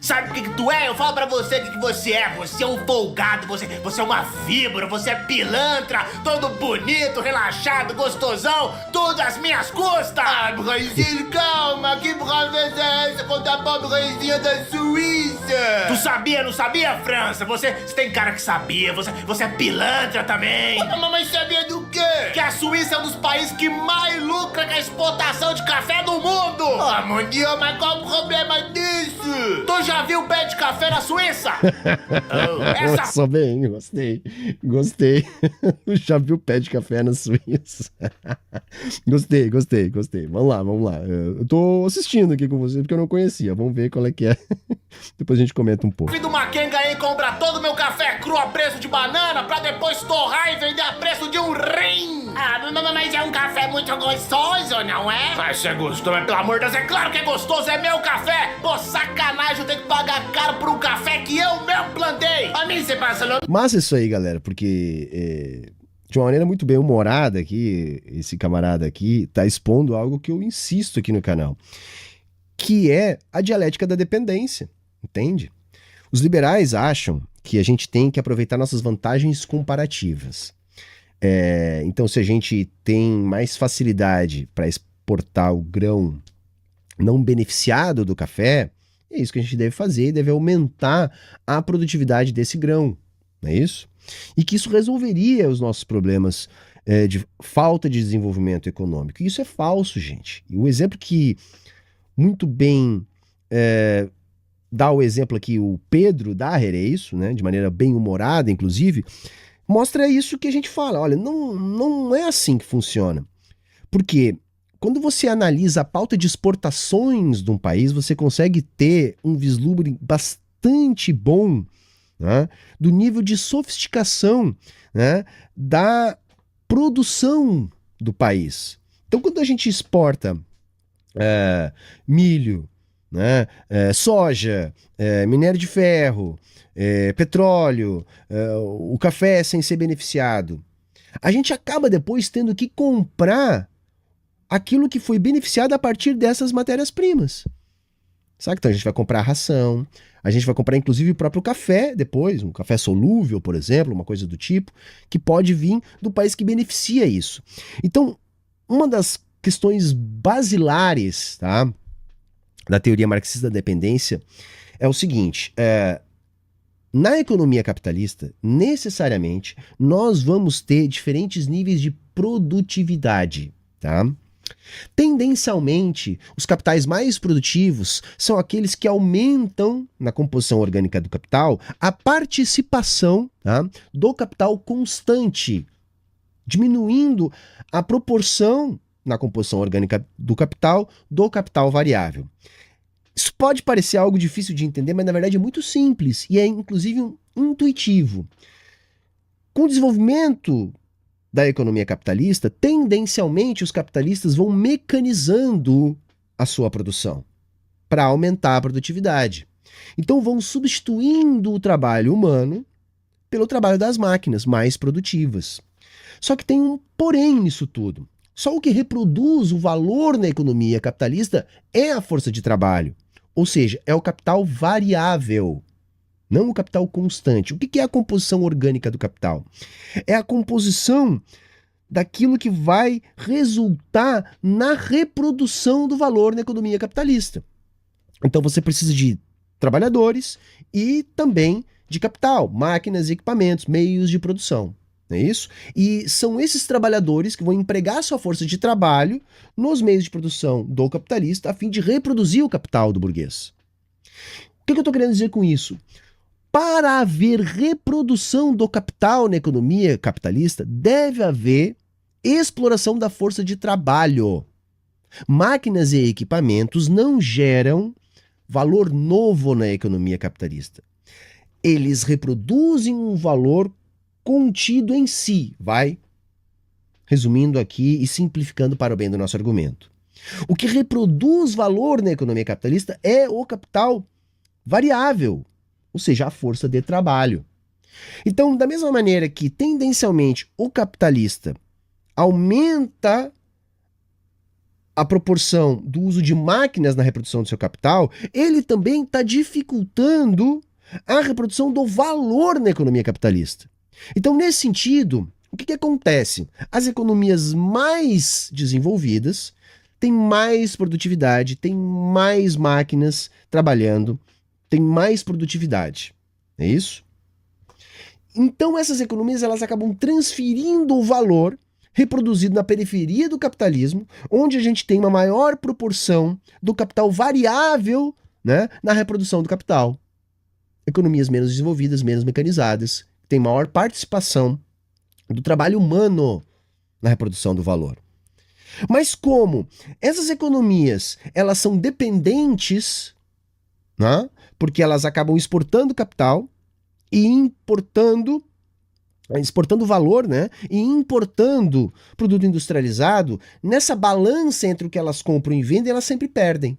Sabe o que tu é? Eu falo pra você o que você é. Você é um folgado, você é uma víbora, você é pilantra, todo bonito, relaxado, gostosão, tudo às minhas custas. Ah, Brasil, calma, que braveza é essa contra a pobrezinha da Suíça? Tu sabia, não sabia, França? Você tem cara que sabia, você é pilantra também. Mas sabia do quê? Que a Suíça é um dos países que mais lucra com a exportação de café do mundo. Ah, Mundial, mas qual o problema disso? Tu já viu o pé de café na Suíça? Só bem, gostei. Já viu o pé de café na Suíça? Gostei. Vamos lá. Eu tô assistindo aqui com você porque eu não conhecia. Vamos ver qual é que é. Depois a gente comenta um pouco. Filho do Maquenga aí compra todo o meu café cru a preço de banana pra depois torrar e vender a preço de um rim. Ah, mas é um café muito gostoso, não é? Mas você gostou, mas pelo amor de Deus, é claro que é gostoso, é meu café. Pô, sacanagem, eu tenho que pagar caro por um café que eu mesmo plantei. A mim você passa louco. Mas isso aí, galera, porque de uma maneira muito bem humorada aqui, esse camarada aqui tá expondo algo que eu insisto aqui no canal, que é a dialética da dependência, entende? Os liberais acham que a gente tem que aproveitar nossas vantagens comparativas. Então, se a gente tem mais facilidade para exportar o grão não beneficiado do café, é isso que a gente deve fazer, deve aumentar a produtividade desse grão, não é isso? E que isso resolveria os nossos problemas de falta de desenvolvimento econômico. E isso é falso, gente. E o exemplo que muito bem dá o exemplo aqui o Pedro Daher, é isso, né? De maneira bem humorada, inclusive, mostra isso que a gente fala. Olha, não é assim que funciona. Porque quando você analisa a pauta de exportações de um país, você consegue ter um vislumbre bastante bom, né, do nível de sofisticação, né, da produção do país. Então, quando a gente exporta milho, né, soja, minério de ferro, petróleo, o café sem ser beneficiado, a gente acaba depois tendo que comprar aquilo que foi beneficiado a partir dessas matérias-primas. Sabe? Então a gente vai comprar ração, a gente vai comprar inclusive o próprio café depois, um café solúvel, por exemplo, uma coisa do tipo, que pode vir do país que beneficia isso. Então, uma das questões basilares, tá, da teoria marxista da dependência é o seguinte: na economia capitalista, necessariamente, nós vamos ter diferentes níveis de produtividade, tá? Tendencialmente, os capitais mais produtivos são aqueles que aumentam na composição orgânica do capital a participação, tá, do capital constante, diminuindo a proporção na composição orgânica do capital variável. Isso pode parecer algo difícil de entender, mas na verdade é muito simples e é inclusive intuitivo. Com o desenvolvimento da economia capitalista, tendencialmente os capitalistas vão mecanizando a sua produção para aumentar a produtividade. Então vão substituindo o trabalho humano pelo trabalho das máquinas mais produtivas. Só que tem um porém nisso tudo. Só o que reproduz o valor na economia capitalista é a força de trabalho, ou seja, é o capital variável, não o capital constante. O que é a composição orgânica do capital? É a composição daquilo que vai resultar na reprodução do valor na economia capitalista. Então você precisa de trabalhadores e também de capital, máquinas, equipamentos, meios de produção. Não é isso? E são esses trabalhadores que vão empregar sua força de trabalho nos meios de produção do capitalista a fim de reproduzir o capital do burguês. O que eu estou querendo dizer com isso? Para haver reprodução do capital na economia capitalista, deve haver exploração da força de trabalho. Máquinas e equipamentos não geram valor novo na economia capitalista. Eles reproduzem um valor contido em si, vai? Resumindo aqui e simplificando para o bem do nosso argumento. O que reproduz valor na economia capitalista é o capital variável, ou seja, a força de trabalho. Então, da mesma maneira que tendencialmente o capitalista aumenta a proporção do uso de máquinas na reprodução do seu capital, ele também está dificultando a reprodução do valor na economia capitalista. Então, nesse sentido, o que acontece? As economias mais desenvolvidas têm mais produtividade, têm mais máquinas trabalhando, têm mais produtividade. É isso? Então, essas economias elas acabam transferindo o valor reproduzido na periferia do capitalismo, onde a gente tem uma maior proporção do capital variável, né, na reprodução do capital. Economias menos desenvolvidas, menos mecanizadas, têm maior participação do trabalho humano na reprodução do valor. Mas como essas economias elas são dependentes, né, porque elas acabam exportando capital e exportando valor, né, e importando produto industrializado, nessa balança entre o que elas compram e vendem, elas sempre perdem.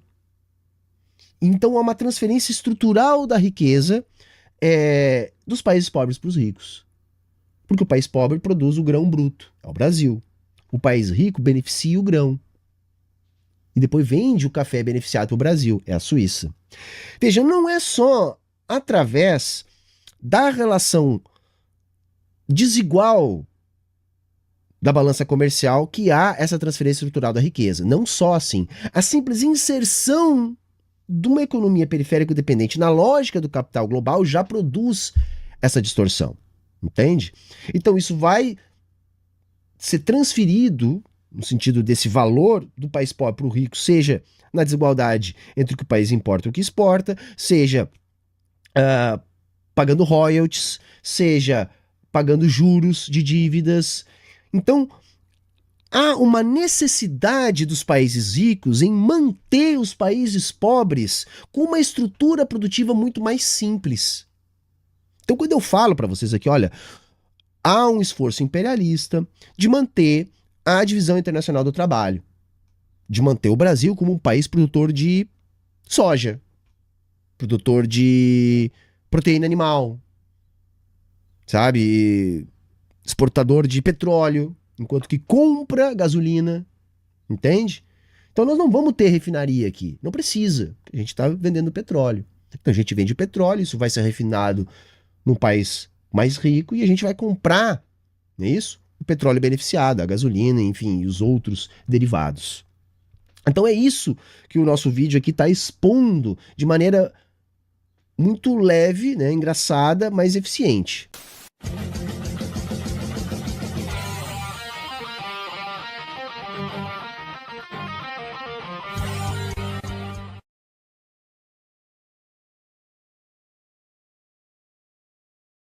Então há uma transferência estrutural da riqueza dos países pobres para os ricos. Porque o país pobre produz o grão bruto, é o Brasil. O país rico beneficia o grão. E depois vende o café beneficiado para o Brasil, é a Suíça. Veja, não é só através da relação desigual da balança comercial que há essa transferência estrutural da riqueza. Não só assim. A simples inserção de uma economia periférico-dependente na lógica do capital global já produz essa distorção. Entende? Então isso vai ser transferido, no sentido desse valor do país pobre para o rico, seja na desigualdade entre o que o país importa e o que exporta, seja pagando royalties, seja pagando juros de dívidas. Então, há uma necessidade dos países ricos em manter os países pobres com uma estrutura produtiva muito mais simples. Então, quando eu falo para vocês aqui, olha, há um esforço imperialista de manter a divisão internacional do trabalho, de manter o Brasil como um país produtor de soja, produtor de proteína animal, sabe, exportador de petróleo, enquanto que compra gasolina, entende? Então nós não vamos ter refinaria aqui, não precisa, a gente está vendendo petróleo. Então a gente vende o petróleo, isso vai ser refinado num país mais rico e a gente vai comprar, não é isso? O petróleo beneficiado, a gasolina, enfim, e os outros derivados. Então é isso que o nosso vídeo aqui está expondo de maneira muito leve, né, engraçada, mas eficiente.